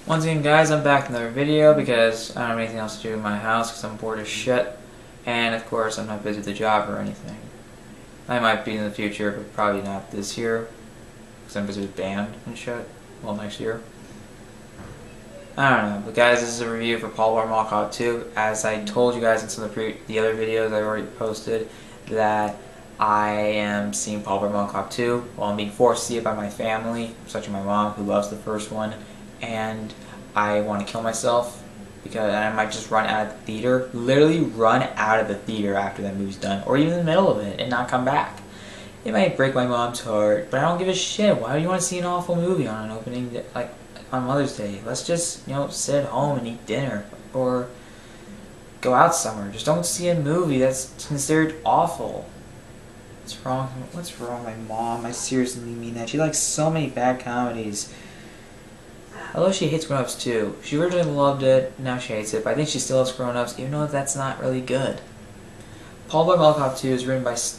Once again guys, I'm back in another video because I don't have anything else to do in my house because I'm bored as shit. And of course I'm not busy with the job or anything. I might be in the future, but probably not this year because I'm busy with band and shit. Well, next year. I don't know, but guys, this is a review for Paul Blart Mall Cop 2. As I told you guys in some of the other videos I already posted, that I am seeing Paul Blart Mall Cop 2. Well, I'm being forced to see it by my family, such as my mom, who loves the first one, and I want to kill myself because I might just run out of the theater, literally run out of the theater after that movie's done, or even in the middle of it and not come back. It might break my mom's heart, but I don't give a shit. Why do you want to see an awful movie on an opening day, like on Mother's Day? Let's just, sit at home and eat dinner or go out somewhere. Just don't see a movie that's considered awful. What's wrong? What's wrong with my mom? I seriously mean that. She likes so many bad comedies. Although she hates Grown Ups too. She originally loved it, now she hates it, but I think she still loves Grown Ups, even though that's not really good. Paul Blart Mall Cop 2 is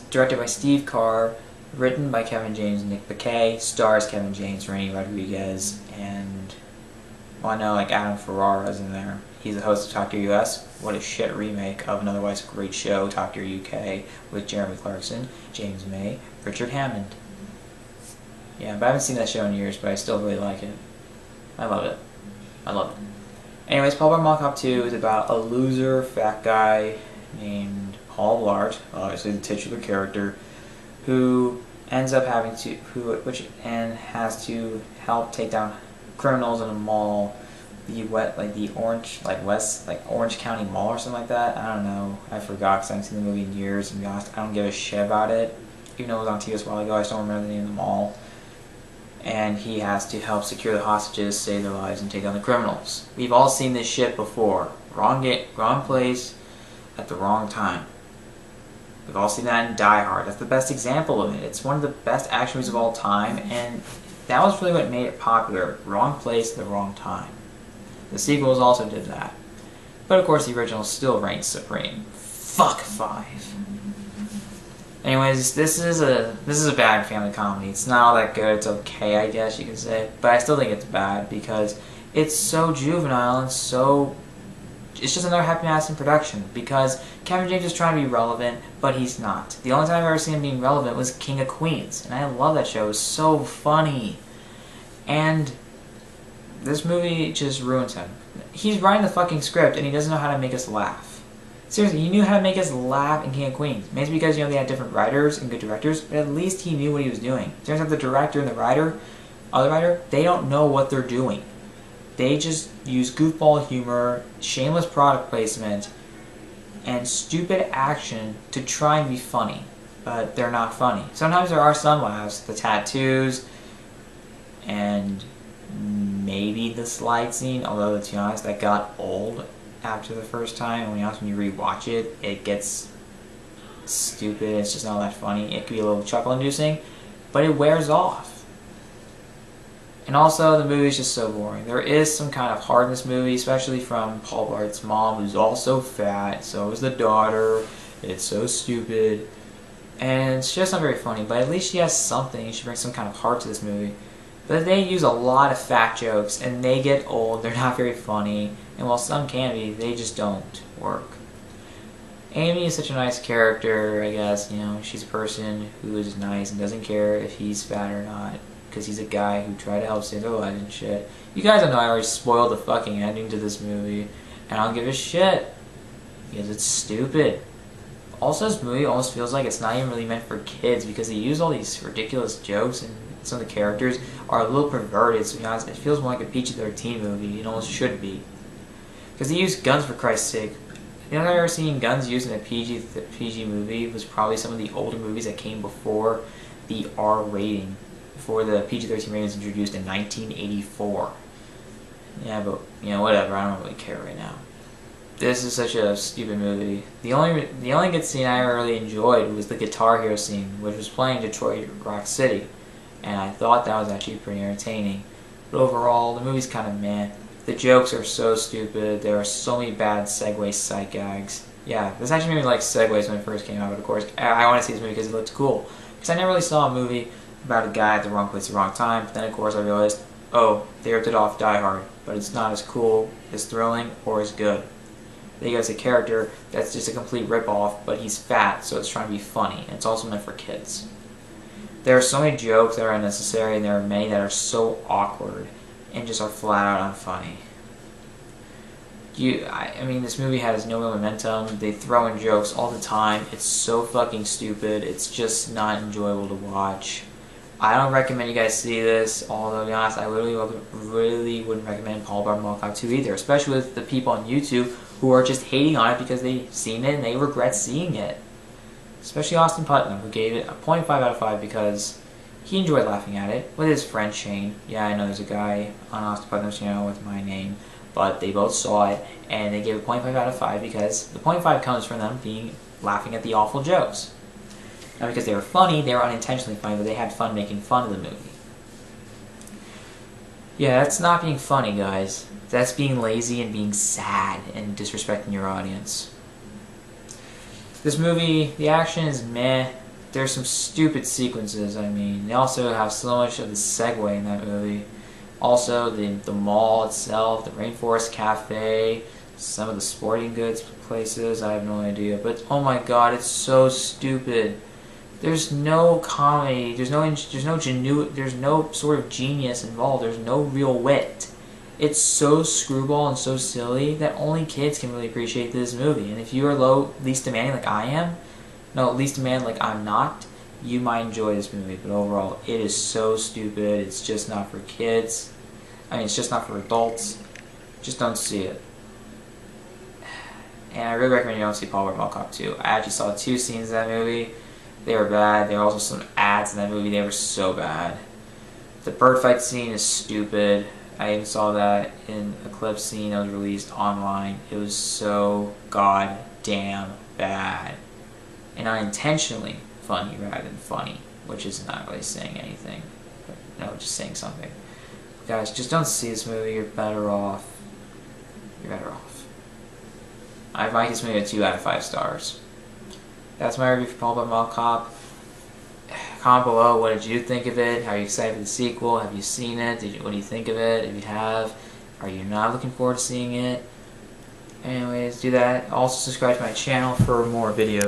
directed by Steve Carr, written by Kevin James and Nick Bakay, stars Kevin James, Rainy Rodriguez, and, well, I know, Adam Ferrara's in there. He's the host of Top Gear US. What a shit remake of an otherwise great show, Top Gear UK, with Jeremy Clarkson, James May, Richard Hammond. Yeah, but I haven't seen that show in years, but I still really like it. I love it. I love it. Anyways, Paul Blart Mall Cop 2 is about a loser, fat guy named Paul Blart, obviously the titular character, who ends up having to, has to help take down criminals in a mall, the Orange County Mall or something like that. I don't know. I forgot because I haven't seen the movie in years. And be honest, I don't give a shit about it. Even though it was on TV a while ago, I just don't remember the name of the mall. And he has to help secure the hostages, save their lives, and take down the criminals. We've all seen this shit before. Wrong place, at the wrong time. We've all seen that in Die Hard. That's the best example of it. It's one of the best action movies of all time, and that was really what made it popular. Wrong place at the wrong time. The sequels also did that. But of course the original still reigns supreme. Fuck 5. Anyways, this is a bad family comedy. It's not all that good. It's okay, I guess you could say, but I still think it's bad because it's so juvenile and it's just another Happy Madison production because Kevin James is trying to be relevant, but he's not. The only time I've ever seen him being relevant was King of Queens, and I love that show. It was so funny, and this movie just ruins him. He's writing the fucking script, and he doesn't know how to make us laugh. Seriously, he knew how to make us laugh in King of Queens. Maybe because, they had different writers and good directors, but at least he knew what he was doing. Turns out the director and the other writer, they don't know what they're doing. They just use goofball humor, shameless product placement, and stupid action to try and be funny. But they're not funny. Sometimes there are some laughs, the tattoos, and maybe the slide scene, although to be honest, that got old after the first time, and when you rewatch it, it gets stupid. It's just not that funny. It could be a little chuckle-inducing, but it wears off. And also, the movie's just so boring. There is some kind of heart in this movie, especially from Paul Blart's mom, who's also fat. So is the daughter. It's so stupid, and it's just not very funny. But at least she has something. She brings some kind of heart to this movie. But they use a lot of fat jokes, and they get old. They're not very funny. And while some can be, they just don't work. Amy is such a nice character, I guess. She's a person who is nice and doesn't care if he's fat or not, because he's a guy who tried to help save their lives and shit. You guys know I already spoiled the fucking ending to this movie, and I don't give a shit, because it's stupid. Also, this movie almost feels like it's not even really meant for kids, because they use all these ridiculous jokes, and some of the characters are a little perverted, so to be honest, it feels more like a PG-13 movie. It almost should be. Because they use guns, for Christ's sake. The only time I've ever seen guns used in a PG movie was probably some of the older movies that came before the R rating, before the PG-13 rating was introduced in 1984. Yeah, but, whatever, I don't really care right now. This is such a stupid movie. The only good scene I really enjoyed was the Guitar Hero scene, which was playing Detroit Rock City, and I thought that was actually pretty entertaining. But overall, the movie's kind of meh. The jokes are so stupid. There are so many bad segue sight gags. Yeah, this actually made me like segues when it first came out, but of course, I want to see this movie because it looked cool. Because I never really saw a movie about a guy at the wrong place at the wrong time, but then of course I realized oh, they ripped it off Die Hard, but it's not as cool, as thrilling, or as good. They got a character that's just a complete rip-off, but he's fat, so it's trying to be funny, and it's also meant for kids. There are so many jokes that are unnecessary, and there are many that are so awkward, and just are flat out unfunny. I mean, this movie has no real momentum. They throw in jokes all the time. It's so fucking stupid. It's just not enjoyable to watch. I don't recommend you guys see this, although to be honest, I really wouldn't recommend Paul Blart Mall Cop 2 either, especially with the people on YouTube who are just hating on it because they've seen it and they regret seeing it. Especially Austin Putnam, who gave it a 0.5 out of 5 because he enjoyed laughing at it with his friend Shane. Yeah, I know there's a guy on Austin Putnam's channel with my name, but they both saw it and they gave it 0.5 out of 5 because the 0.5 comes from them laughing at the awful jokes. Not because they were funny, they were unintentionally funny, but they had fun making fun of the movie. Yeah, that's not being funny, guys. That's being lazy and being sad and disrespecting your audience. This movie, the action is meh. There's some stupid sequences, I mean. They also have so much of the segue in that movie. Also, the mall itself, the Rainforest Cafe, some of the sporting goods places, I have no idea. But, oh my god, it's so stupid. There's no comedy, there's no sort of genius involved, there's no real wit. It's so screwball and so silly that only kids can really appreciate this movie. And if you are least demanding like I am, least demanding like I'm not, you might enjoy this movie. But overall, it is so stupid. It's just not for kids. I mean, it's just not for adults. Just don't see it. And I really recommend you don't see Paul Blart Mall Cop 2. I actually saw 2 scenes of that movie. They were bad. There were also some ads in that movie. They were so bad. The bird fight scene is stupid. I even saw that in a clip scene that was released online. It was so goddamn bad. And unintentionally funny rather than funny, which is not really saying anything. But no, just saying something. Guys, just don't see this movie. You're better off. You're better off. I rank this movie a 2 out of 5 stars. That's my review for Paul Blart Mall Cop. Comment below, what did you think of it? Are you excited for the sequel? Have you seen it? What do you think of it? If you have, are you not looking forward to seeing it? Anyways, do that. Also subscribe to my channel for more videos.